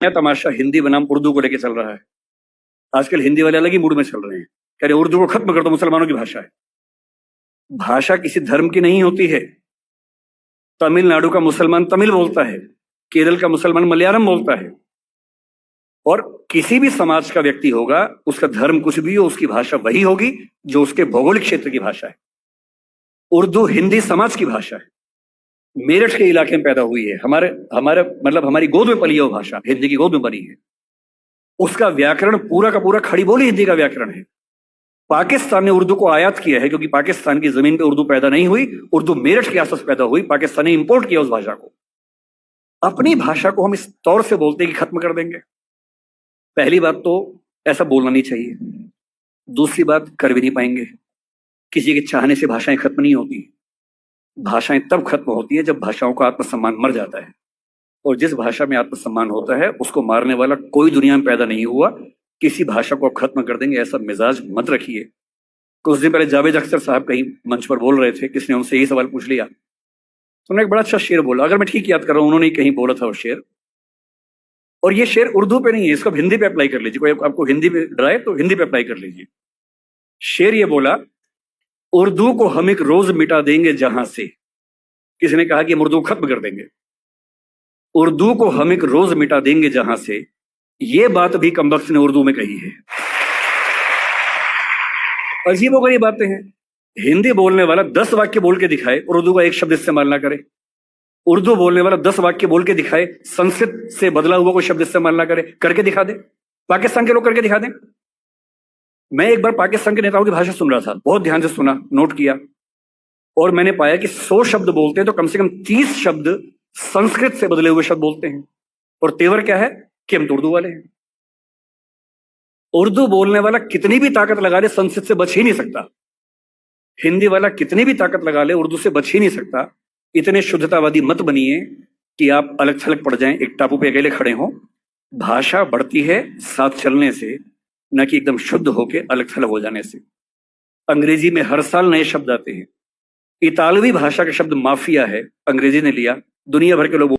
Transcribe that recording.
नया तमाशा हिंदी बनाम उर्दू को लेकर चल रहा है। आजकल हिंदी वाले अलग ही मूड में चल रहे हैं, कह रहे उर्दू को खत्म कर दो, मुसलमानों की भाषा है। भाषा किसी धर्म की नहीं होती है। तमिलनाडु का मुसलमान तमिल बोलता है, केरल का मुसलमान मलयालम बोलता है, और किसी भी समाज का व्यक्ति होगा, उसका धर्म कुछ भी हो, उसकी भाषा वही होगी जो उसके भौगोलिक क्षेत्र की भाषा है। उर्दू हिंदी समाज की भाषा है, मेरठ के इलाके में पैदा हुई है, हमारे हमारे मतलब हमारी गोद में पली है वो भाषा, हिंदी की गोद में बनी है। उसका व्याकरण पूरा का पूरा खड़ी बोली हिंदी का व्याकरण है। पाकिस्तान ने उर्दू को आयात किया है, क्योंकि पाकिस्तान की जमीन पे उर्दू पैदा नहीं हुई, उर्दू मेरठ के आसपास पैदा हुई, पाकिस्तान ने इंपोर्ट किया उस भाषा को। अपनी भाषा को हम इस तौर से बोलते हैं कि खत्म कर देंगे। पहली बात तो ऐसा बोलना नहीं चाहिए, दूसरी बात कर भी नहीं पाएंगे। किसी के चाहने से भाषाएं खत्म नहीं होती। भाषाएं तब खत्म होती है जब भाषाओं का आत्मसम्मान मर जाता है, और जिस भाषा में आत्मसम्मान होता है उसको मारने वाला कोई दुनिया में पैदा नहीं हुआ। किसी भाषा को खत्म कर देंगे ऐसा मिजाज मत रखिए। कुछ दिन पहले जावेद अख्तर साहब कहीं मंच पर बोल रहे थे, किसी ने उनसे यही सवाल पूछ लिया, तो उन्होंने एक बड़ा अच्छा शेर बोला, अगर मैं ठीक याद कर रहा हूं, उन्होंने कहीं बोला था वो शेर, और ये शेर उर्दू पे नहीं है, इसको हिंदी पे अप्लाई कर लीजिए। कोई आपको हिंदी पे डराए तो हिंदी पे अप्लाई कर लीजिए। शेर ये बोला, उर्दू को हम एक रोज मिटा देंगे जहां से। किसी ने कहा कि हम उर्दू खत्म कर देंगे। उर्दू को हम एक रोज मिटा देंगे जहां से, ये बात भी कमबख्त ने उर्दू में कही है। अजीबोगरीब बातें हैं। हिंदी बोलने वाला 10 वाक्य बोल के दिखाए, उर्दू का एक शब्द इस्तेमाल ना करे। उर्दू बोलने वाला 10 वाक्य बोल के दिखाए, संस्कृत से बदला हुआ कोई शब्द इस्तेमाल ना करे, करके दिखा दे। पाकिस्तान के लोग करके दिखा दें। मैं एक बार पाकिस्तान के नेताओं की भाषा सुन रहा था, बहुत ध्यान से सुना, नोट किया, और मैंने पाया कि 100 शब्द बोलते हैं तो कम से कम 30 शब्द संस्कृत से बदले हुए शब्द बोलते हैं। और तेवर क्या है कि हम तो उर्दू वाले हैं। उर्दू बोलने वाला कितनी भी ताकत लगा ले, संस्कृत से बच ही नहीं सकता। हिंदी वाला कितनी भी ताकत लगा ले, उर्दू से बच ही नहीं सकता। इतने शुद्धतावादी मत बनिए कि आप अलग थलग पड़ जाएं, एक टापू पे अकेले खड़े हों। भाषा बढ़ती है साथ चलने से, न कि एकदम शुद्ध होके अलग थलग हो जाने से। अंग्रेजी में हर साल नए शब्द आते हैं। इतालवी भाषा का शब्द माफिया है, अंग्रेजी ने लिया, दुनिया भर के लोग